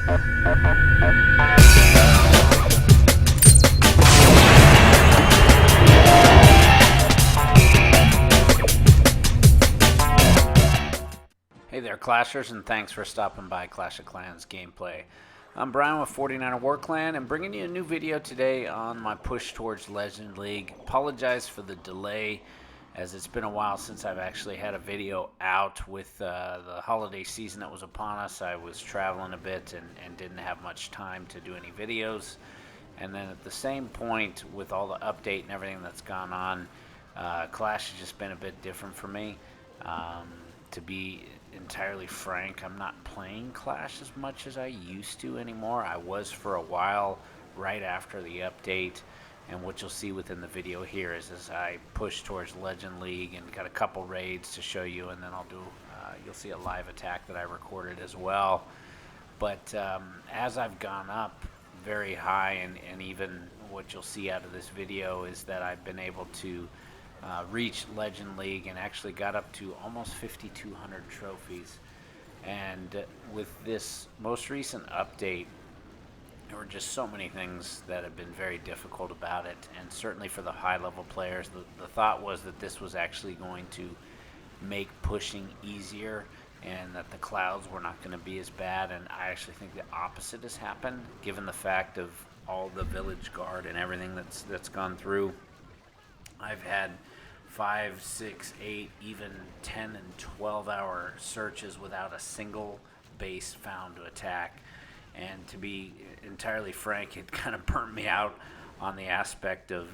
Hey there, Clashers, and thanks for stopping by Clash of Clans gameplay. I'm Brian with 49er War Clan, and bringing you a new video today on my push towards Legend League. Apologize for the delay, as it's been a while since I've actually had a video out with the holiday season that was upon us. I was traveling a bit and didn't have much time to do any videos. And then at the same point, with all the update and everything that's gone on, Clash has just been a bit different for me. To be entirely frank, I'm not playing Clash as much as I used to anymore. I was for a while right after the update, and what you'll see within the video here is as I push towards Legend League and got a couple raids to show you, and then I'll do you'll see a live attack that I recorded as well. But as I've gone up very high, and even what you'll see out of this video is that I've been able to reached Legend League and actually got up to almost 5,200 trophies. And with this most recent update, there were just so many things that have been very difficult about it. And certainly for the high level players, the thought was that this was actually going to make pushing easier and that the clouds were not going to be as bad. And I actually think the opposite has happened, given the fact of all the village guard and everything that's gone through. I've had 5, 6, 8, even 10 and 12 hour searches without a single base found to attack. And to be entirely frank, it kind of burnt me out on the aspect of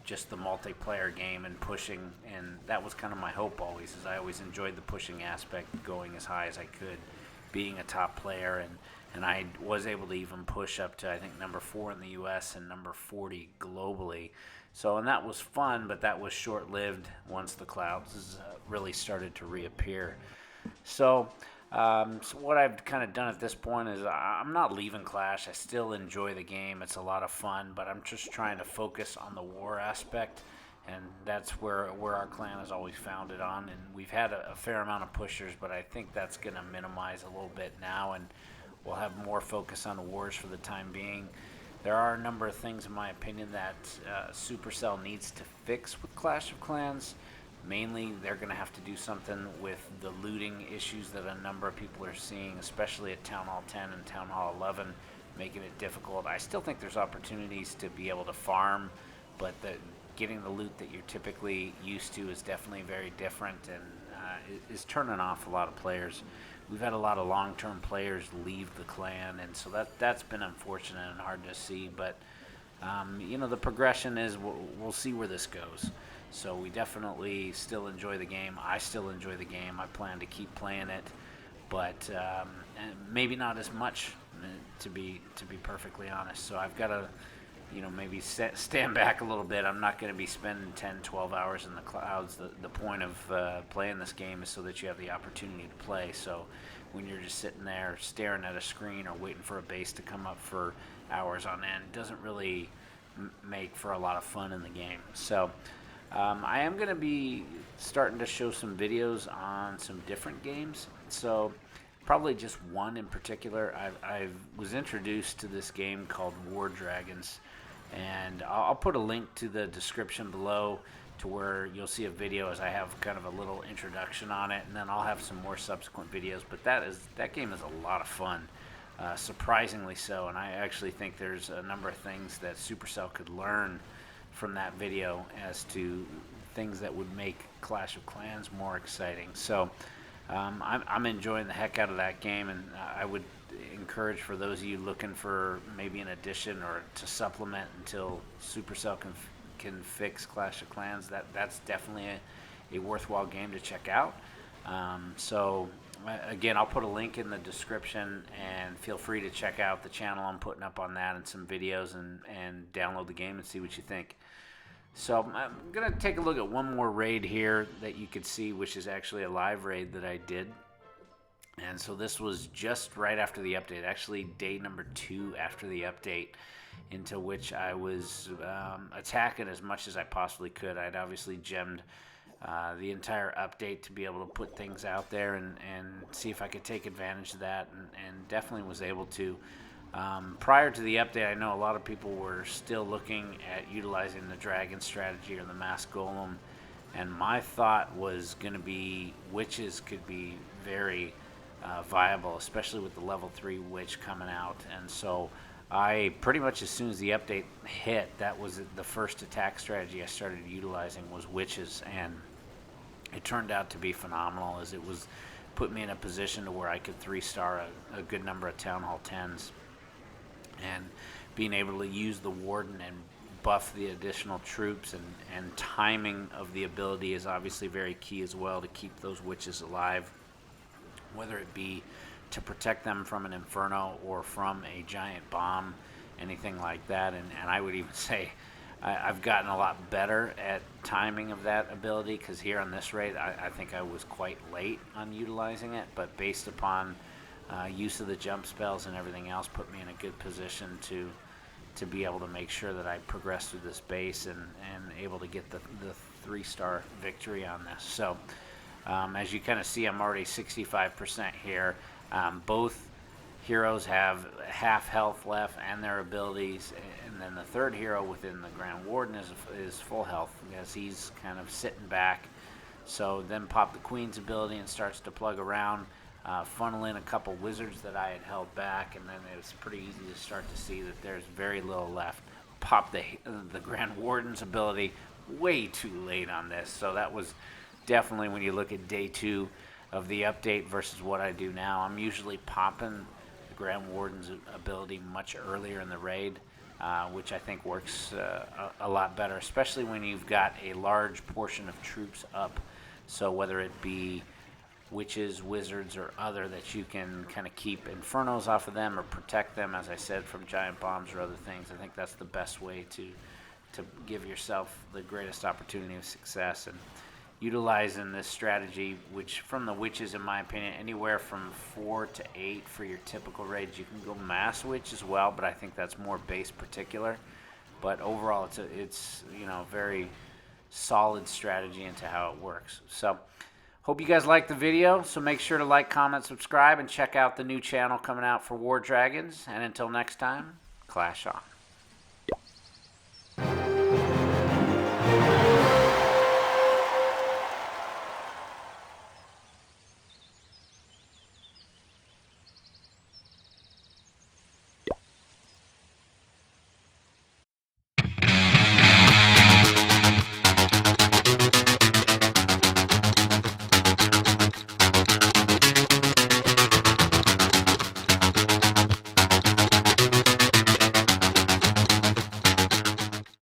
just the multiplayer game and pushing. And that was kind of my hope always, is I always enjoyed the pushing aspect, going as high as I could, being a top player. And I was able to even push up to, I think, number 4 in the US and number 40 globally. So, and that was fun, but that was short-lived once the clouds really started to reappear. So what I've kind of done at this point is I'm not leaving Clash. I still enjoy the game. It's a lot of fun, but I'm just trying to focus on the war aspect, and that's where our clan is always founded on. And we've had a fair amount of pushers, but I think that's going to minimize a little bit now, and we'll have more focus on the wars for the time being. There are a number of things, in my opinion, that Supercell needs to fix with Clash of Clans. Mainly, they're going to have to do something with the looting issues that a number of people are seeing, especially at Town Hall 10 and Town Hall 11, making it difficult. I still think there's opportunities to be able to farm, but getting the loot that you're typically used to is definitely very different, and is turning off a lot of players. We've had a lot of long-term players leave the clan, and so that's been unfortunate and hard to see. But the progression is we'll see where this goes. So we definitely still enjoy the game. I still enjoy the game. I plan to keep playing it, but maybe not as much, to be perfectly honest. So I've got to maybe stand back a little bit. I'm not going to be spending 10, 12 hours in the clouds. The point of playing this game is so that you have the opportunity to play. So when you're just sitting there staring at a screen or waiting for a base to come up for hours on end, it doesn't really make for a lot of fun in the game. So I am going to be starting to show some videos on some different games. So probably just one in particular. I was introduced to this game called War Dragons, and I'll put a link to the description below to where you'll see a video as I have kind of a little introduction on it, and then I'll have some more subsequent videos. But that game is a lot of fun, surprisingly so, and I actually think there's a number of things that Supercell could learn from that video as to things that would make Clash of Clans more exciting. So I'm enjoying the heck out of that game, and I would encourage for those of you looking for maybe an addition or to supplement until Supercell can fix Clash of Clans, that's definitely a worthwhile game to check out. So again, I'll put a link in the description, and feel free to check out the channel I'm putting up on that and some videos, and download the game and see what you think. So I'm going to take a look at one more raid here that you could see, which is actually a live raid that I did. And so this was just right after the update, actually day number 2 after the update, into which I was attacking as much as I possibly could. I'd obviously gemmed the entire update to be able to put things out there and see if I could take advantage of that, and definitely was able to. Prior to the update, I know a lot of people were still looking at utilizing the dragon strategy or the mass golem, and my thought was going to be witches could be very viable, especially with the level 3 witch coming out. And so I pretty much, as soon as the update hit, that was the first attack strategy I started utilizing, was witches, and it turned out to be phenomenal, as it was put me in a position to where I could 3-star a good number of Town Hall 10s, and being able to use the Warden and buff the additional troops, and timing of the ability is obviously very key as well to keep those witches alive, whether it be to protect them from an inferno or from a giant bomb, anything like that. And I would even say I've gotten a lot better at timing of that ability, because here on this raid I think I was quite late on utilizing it, but based upon use of the jump spells and everything else, put me in a good position to be able to make sure that I progress through this base and able to get the 3-star victory on this. So as you kind of see, I'm already 65% here. Both heroes have half health left and their abilities, and then the third hero within the Grand Warden is full health, as he's kind of sitting back. So then pop the Queen's ability and starts to plug around, funnel in a couple wizards that I had held back, and then it's pretty easy to start to see that there's very little left. Pop the Grand Warden's ability way too late on this, so that was definitely, when you look at day 2 of the update versus what I do now, I'm usually popping the Grand Warden's ability much earlier in the raid, which I think works a lot better, especially when you've got a large portion of troops up. So whether it be witches, wizards, or other, that you can kind of keep infernos off of them or protect them, as I said, from giant bombs or other things. I think that's the best way to give yourself the greatest opportunity of success. And utilizing this strategy, which from the witches, in my opinion, anywhere from 4 to 8 for your typical raids. You can go mass witch as well, but I think that's more base particular. But overall, it's very solid strategy into how it works. So hope you guys liked the video. So make sure to like, comment, subscribe, and check out the new channel coming out for War Dragons. And until next time, clash on.